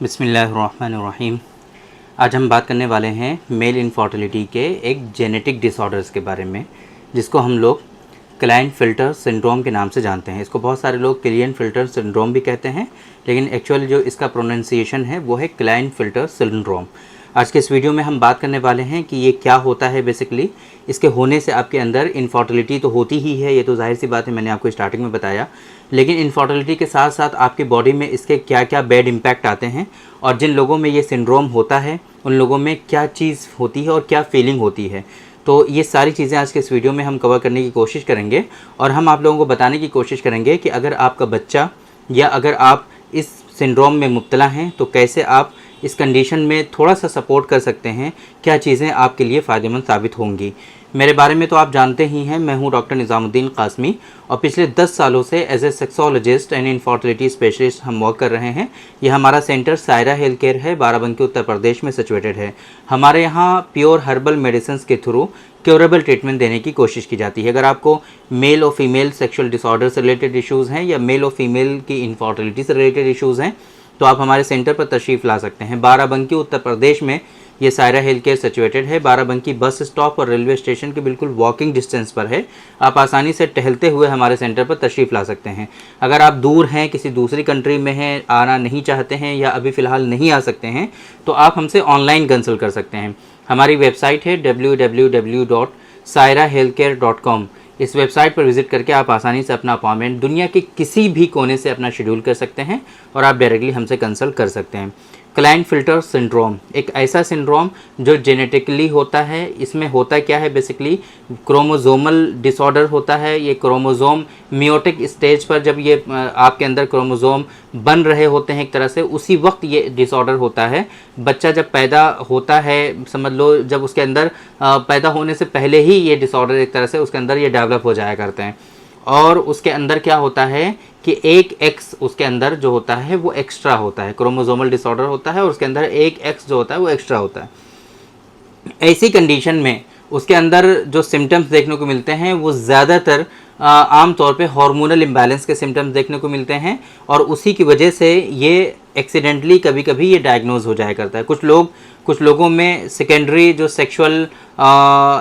बिस्मिल्लाहिर्रहमानिर्रहीम। आज हम बात करने वाले हैं मेल इनफर्टिलिटी के एक जेनेटिक डिसऑर्डर्स के बारे में, जिसको हम लोग क्लाइनफिल्टर सिंड्रोम के नाम से जानते हैं। इसको बहुत सारे लोग क्लियन-फिल्टर सिंड्रोम भी कहते हैं, लेकिन एक्चुअली जो इसका प्रोनाउंसिएशन है वो है क्लाइनफिल्टर सिंड्रोम। आज के इस वीडियो में हम बात करने वाले हैं कि ये क्या होता है। बेसिकली इसके होने से आपके अंदर इनफर्टिलिटी तो होती ही है, ये तो जाहिर सी बात है, मैंने आपको स्टार्टिंग में बताया। लेकिन इनफर्टिलिटी के साथ साथ आपकी बॉडी में इसके क्या क्या बैड इम्पैक्ट आते हैं, और जिन लोगों में ये सिंड्रोम होता है उन लोगों में क्या चीज़ होती है और क्या फीलिंग होती है। तो ये सारी चीज़ें आज के इस वीडियो में हम कवर करने की कोशिश करेंगे, और हम आप लोगों को बताने की कोशिश करेंगे कि अगर आपका बच्चा या अगर आप इस सिंड्रोम में मुब्तला हैं तो कैसे आप इस कंडीशन में थोड़ा सा सपोर्ट कर सकते हैं, क्या चीज़ें आपके लिए फ़ायदेमंद साबित होंगी। मेरे बारे में तो आप जानते ही हैं, मैं हूं डॉक्टर निज़ामुद्दीन कासमी, और पिछले 10 सालों से as a sexologist and infertility specialist हम वर्क कर रहे हैं। यह हमारा सेंटर सायरा हेल्थ केयर है, बाराबंकी उत्तर प्रदेश में सिचुएटेड है। हमारे यहाँ प्योर हर्बल मेडिसिन के थ्रू क्योरेबल ट्रीटमेंट देने की कोशिश की जाती है। अगर आपको मेल और फीमेल सेक्शुअल डिसऑर्डर से रिलेटेड इश्यूज़ हैं या मेल और फीमेल की इनफर्टिलिटी से रिलेटेड इश्यूज़ हैं, तो आप हमारे सेंटर पर तशरीफ़ ला सकते हैं। बाराबंकी उत्तर प्रदेश में ये सायरा हेल्थ केयर सिचुएटेड है। बाराबंकी बस स्टॉप और रेलवे स्टेशन के बिल्कुल वॉकिंग डिस्टेंस पर है। आप आसानी से टहलते हुए हमारे सेंटर पर तशरीफ़ ला सकते हैं। अगर आप दूर हैं, किसी दूसरी कंट्री में हैं, आना नहीं चाहते हैं या अभी फ़िलहाल नहीं आ सकते हैं, तो आप हमसे ऑनलाइन कंसल्ट कर सकते हैं। हमारी वेबसाइट है www.sairahealthcare.com। इस वेबसाइट पर विज़िट करके आप आसानी से अपना अपॉइंटमेंट दुनिया के किसी भी कोने से अपना शेड्यूल कर सकते हैं और आप डायरेक्टली हमसे कंसल्ट कर सकते हैं। क्लाइनफिल्टर सिंड्रोम एक ऐसा सिंड्रोम जो जेनेटिकली होता है। इसमें होता क्या है, बेसिकली क्रोमोसोमल डिसऑर्डर होता है। ये क्रोमोसोम मियोटिक स्टेज पर जब ये आपके अंदर क्रोमोसोम बन रहे होते हैं एक तरह से, उसी वक्त ये डिसऑर्डर होता है। बच्चा जब पैदा होता है, समझ लो जब उसके अंदर पैदा होने से पहले ही ये डिसऑर्डर एक तरह से उसके अंदर ये डेवलप हो जाया करते हैं। और उसके अंदर क्या होता है कि एक एक्स उसके अंदर जो होता है वो एक्स्ट्रा होता है। क्रोमोसोमल डिसऑर्डर होता है और उसके अंदर एक एक्स जो होता है वो एक्स्ट्रा होता है। ऐसी कंडीशन में उसके अंदर जो सिम्टम्स देखने को मिलते हैं वो ज़्यादातर आम तौर पे हार्मोनल इम्बैलेंस के सिम्टम्स देखने को मिलते हैं, और उसी की वजह से ये एक्सीडेंटली कभी कभी ये डायग्नोज हो जाया करता है। कुछ लोगों में सेकेंडरी जो सेक्सुअल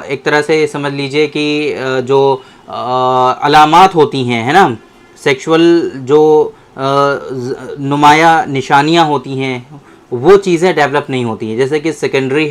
एक तरह से समझ लीजिए कि जो अलामात होती हैं, है ना, सेक्सुअल जो नुमाया निशानियां होती हैं, वो चीज़ें डेवलप नहीं होती हैं। जैसे कि सेकेंडरी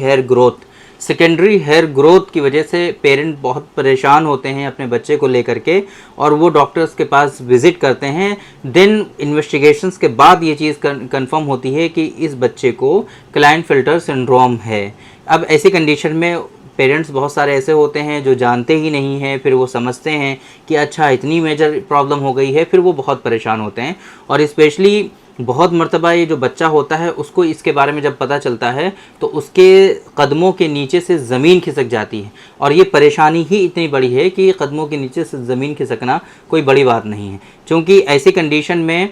हेयर ग्रोथ की वजह से पेरेंट बहुत परेशान होते हैं अपने बच्चे को लेकर के, और वो डॉक्टर्स के पास विज़िट करते हैं। देन इन्वेस्टिगेशंस के बाद ये चीज़ कंफर्म होती है कि इस बच्चे को क्लाइनफिल्टर सिंड्रोम है। अब ऐसी कंडीशन में पेरेंट्स बहुत सारे ऐसे होते हैं जो जानते ही नहीं हैं, फिर वो समझते हैं कि अच्छा इतनी मेजर प्रॉब्लम हो गई है, फिर वो बहुत परेशान होते हैं। और स्पेशली बहुत मर्तबा ये जो बच्चा होता है उसको इसके बारे में जब पता चलता है तो उसके कदमों के नीचे से ज़मीन खिसक जाती है, और ये परेशानी ही इतनी बड़ी है कि कदमों के नीचे से ज़मीन खिसकना कोई बड़ी बात नहीं है। क्योंकि ऐसी कंडीशन में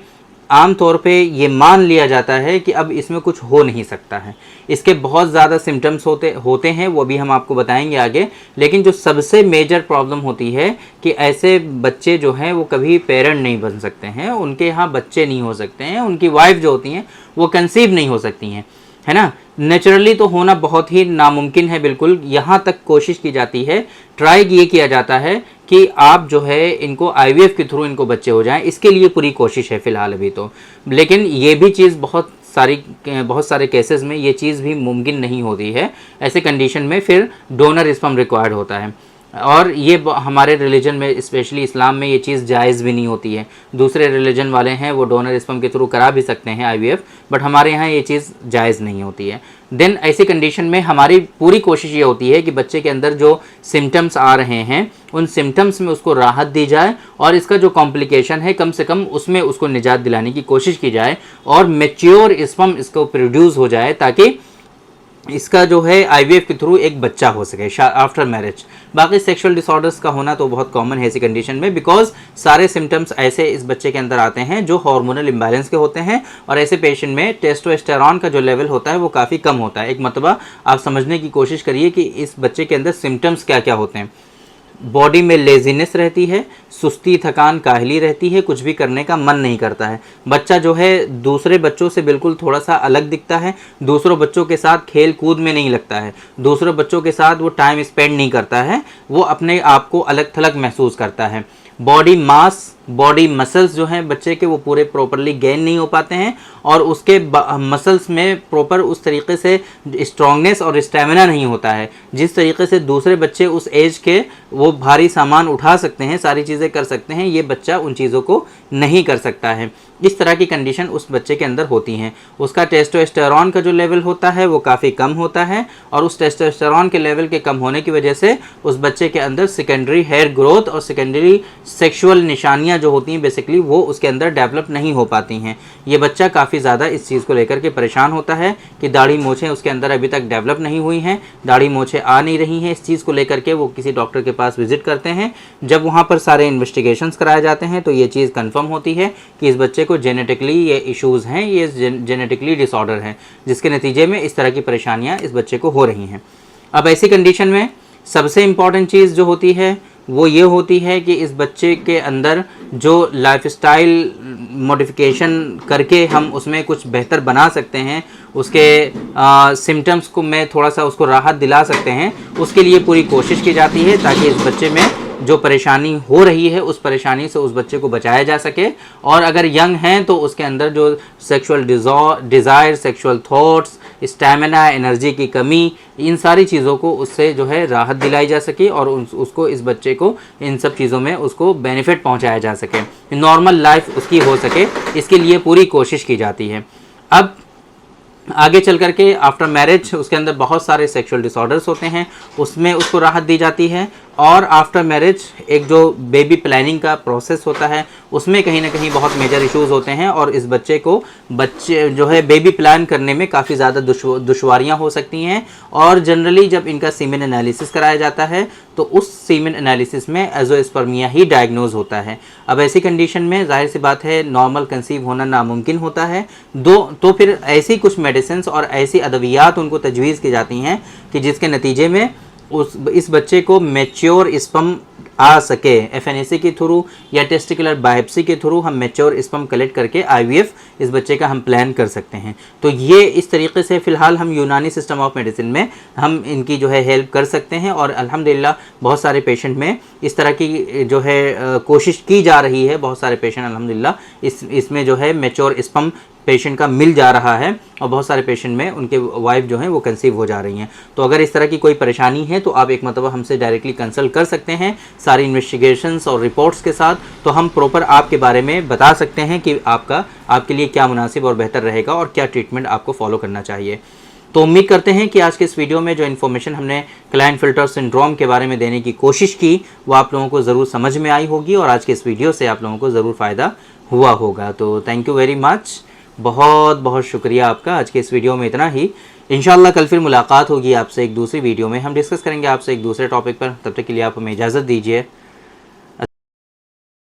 आम तौर पे ये मान लिया जाता है कि अब इसमें कुछ हो नहीं सकता है। इसके बहुत ज़्यादा सिम्टम्स होते हैं, वो भी हम आपको बताएंगे आगे। लेकिन जो सबसे मेजर प्रॉब्लम होती है कि ऐसे बच्चे जो हैं वो कभी पेरेंट नहीं बन सकते हैं, उनके यहाँ बच्चे नहीं हो सकते हैं, उनकी वाइफ जो होती हैं वो कंसीव नहीं हो सकती हैं, है ना। नेचुरली तो होना बहुत ही नामुमकिन है बिल्कुल। यहाँ तक कोशिश की जाती है, ट्राई ये किया जाता है कि आप जो है इनको आईवीएफ के थ्रू इनको बच्चे हो जाएं, इसके लिए पूरी कोशिश है फ़िलहाल अभी तो। लेकिन ये भी चीज़ बहुत सारे केसेस में ये चीज़ भी मुमकिन नहीं होती है। ऐसे कंडीशन में फिर डोनर स्पर्म रिक्वायर्ड होता है, और ये हमारे रिलीजन में स्पेशली इस्लाम में ये चीज़ जायज़ भी नहीं होती है। दूसरे रिलीजन वाले हैं वो डोनर स्पर्म के थ्रू करा भी सकते हैं आईवीएफ, बट हमारे यहाँ ये चीज़ जायज़ नहीं होती है। देन ऐसी कंडीशन में हमारी पूरी कोशिश ये होती है कि बच्चे के अंदर जो सिम्टम्स आ रहे हैं उन सिम्टम्स में उसको राहत दी जाए, और इसका जो कॉम्प्लिकेशन है कम से कम उसमें उसको निजात दिलाने की कोशिश की जाए, और मैच्योर स्पर्म इसको प्रोड्यूस हो जाए ताकि इसका जो है आईवीएफ के थ्रू एक बच्चा हो सके आफ्टर मैरिज। बाकी सेक्सुअल डिसऑर्डर्स का होना तो बहुत कॉमन है ऐसी कंडीशन में, बिकॉज सारे सिम्टम्स ऐसे इस बच्चे के अंदर आते हैं जो हार्मोनल इम्बैलेंस के होते हैं, और ऐसे पेशेंट में टेस्टोस्टेरॉन का जो लेवल होता है वो काफ़ी कम होता है। एक मतलब आप समझने की कोशिश करिए कि इस बच्चे के अंदर सिम्टम्स क्या क्या होते हैं। बॉडी में लेजीनेस रहती है, सुस्ती, थकान, काहली रहती है, कुछ भी करने का मन नहीं करता है। बच्चा जो है दूसरे बच्चों से बिल्कुल थोड़ा सा अलग दिखता है, दूसरों बच्चों के साथ खेल कूद में नहीं लगता है, दूसरों बच्चों के साथ वो टाइम स्पेंड नहीं करता है, वो अपने आप को अलग थलग महसूस करता है। बॉडी मास, बॉडी मसल्स जो हैं बच्चे के वो पूरे प्रॉपरली गेन नहीं हो पाते हैं और उसके मसल्स में प्रॉपर उस तरीके से स्ट्रांगनेस और स्टेमिना नहीं होता है जिस तरीके से दूसरे बच्चे उस एज के वो भारी सामान उठा सकते हैं, सारी चीज़ें कर सकते हैं, ये बच्चा उन चीज़ों को नहीं कर सकता है। इस तरह की कंडीशन उस बच्चे के अंदर होती हैं। उसका टेस्टोस्टेरोन का जो लेवल होता है वो काफ़ी कम होता है और उस टेस्टोस्टेरोन के लेवल के कम होने की वजह से उस बच्चे के अंदर सेकेंडरी हेयर ग्रोथ और सेकेंडरी सेक्सुअल निशानियां जो होती हैं बेसिकली वो उसके अंदर डेवलप नहीं हो पाती हैं। ये बच्चा काफ़ी ज़्यादा इस चीज़ को लेकर के परेशान होता है कि दाढ़ी मोछें उसके अंदर अभी तक डेवलप नहीं हुई हैं, दाढ़ी मोछें आ नहीं रही हैं। इस चीज़ को लेकर के वो किसी डॉक्टर के पास विजिट करते हैं। जब वहाँ पर सारे इन्वेस्टिगेशंस कराए जाते हैं तो ये चीज़ कन्फर्म होती है कि इस बच्चे को जेनेटिकली ये इश्यूज़ हैं, ये जेनेटिकली डिसऑर्डर हैं, जिसके नतीजे में इस तरह की परेशानियाँ इस बच्चे को हो रही हैं। अब ऐसी कंडीशन में सबसे इम्पॉर्टेंट चीज़ जो होती है वो ये होती है कि इस बच्चे के अंदर जो लाइफस्टाइल मॉडिफिकेशन करके हम उसमें कुछ बेहतर बना सकते हैं, उसके सिम्टम्स को में थोड़ा सा उसको राहत दिला सकते हैं, उसके लिए पूरी कोशिश की जाती है ताकि इस बच्चे में जो परेशानी हो रही है उस परेशानी से उस बच्चे को बचाया जा सके। और अगर यंग हैं तो उसके अंदर जो sexual desire, sexual thoughts, stamina, energy की कमी, इन सारी चीज़ों को उससे जो है राहत दिलाई जा सके और उसको इस बच्चे को इन सब चीज़ों में उसको बेनिफिट पहुंचाया जा सके, नॉर्मल लाइफ उसकी हो सके, इसके लिए पूरी कोशिश की जाती है। अब आगे चल कर के आफ्टर मैरिज उसके अंदर बहुत सारे सेक्सुअल डिसऑर्डर्स होते हैं, उसमें उसको राहत दी जाती है। और आफ्टर मैरिज एक जो बेबी प्लानिंग का प्रोसेस होता है उसमें कहीं ना कहीं बहुत मेजर इश्यूज़ होते हैं और इस बच्चे जो है बेबी प्लान करने में काफ़ी ज़्यादा दुश्वारियाँ हो सकती हैं। और जनरली जब इनका सीमेन एनालिसिस कराया जाता है तो उस सीमेन एनालिसिस में एजोस्पर्मिया ही डायग्नोज होता है। अब ऐसी कंडीशन में जाहिर सी बात है नॉर्मल कंसीव होना नामुमकिन होता है। तो फिर ऐसी कुछ मेडिसिन और ऐसी अद्वियात उनको तजवीज़ की जाती हैं कि जिसके नतीजे में इस बच्चे को मैच्योर स्पर्म आ सके। एफएनएसी के थ्रू या टेस्टिकुलर बायोप्सी के थ्रू हम मैच्योर स्पर्म कलेक्ट करके आईवीएफ इस बच्चे का हम प्लान कर सकते हैं। तो ये इस तरीके से फ़िलहाल हम यूनानी सिस्टम ऑफ मेडिसिन में हम इनकी जो है हेल्प कर सकते हैं और अल्हम्दुलिल्लाह बहुत सारे पेशेंट में इस तरह की जो है कोशिश की जा रही है। बहुत सारे पेशेंट अल्हम्दुलिल्लाह इसमें जो है मैच्योर स्पर्म पेशेंट का मिल जा रहा है और बहुत सारे पेशेंट में उनके वाइफ जो हैं वो कंसीव हो जा रही हैं। तो अगर इस तरह की कोई परेशानी है तो आप एक मरतबा हमसे डायरेक्टली कंसल्ट कर सकते हैं सारी इन्वेस्टिगेशंस और रिपोर्ट्स के साथ। तो हम प्रॉपर आपके बारे में बता सकते हैं कि आपके लिए क्या मुनासिब और बेहतर रहेगा और क्या ट्रीटमेंट आपको फॉलो करना चाहिए। तो उम्मीद करते हैं कि आज के इस वीडियो में जो इन्फॉर्मेशन हमने क्लाइनफिल्टर सिंड्रोम के बारे में देने की कोशिश की वो आप लोगों को ज़रूर समझ में आई होगी और आज के इस वीडियो से आप लोगों को ज़रूर फ़ायदा हुआ होगा। तो थैंक यू वेरी मच, बहुत बहुत शुक्रिया आपका। आज के इस वीडियो में इतना ही। इंशाल्लाह कल फिर मुलाकात होगी आपसे एक दूसरी वीडियो में, हम डिस्कस करेंगे आपसे एक दूसरे टॉपिक पर। तब तक के लिए आप हमें इजाज़त दीजिए।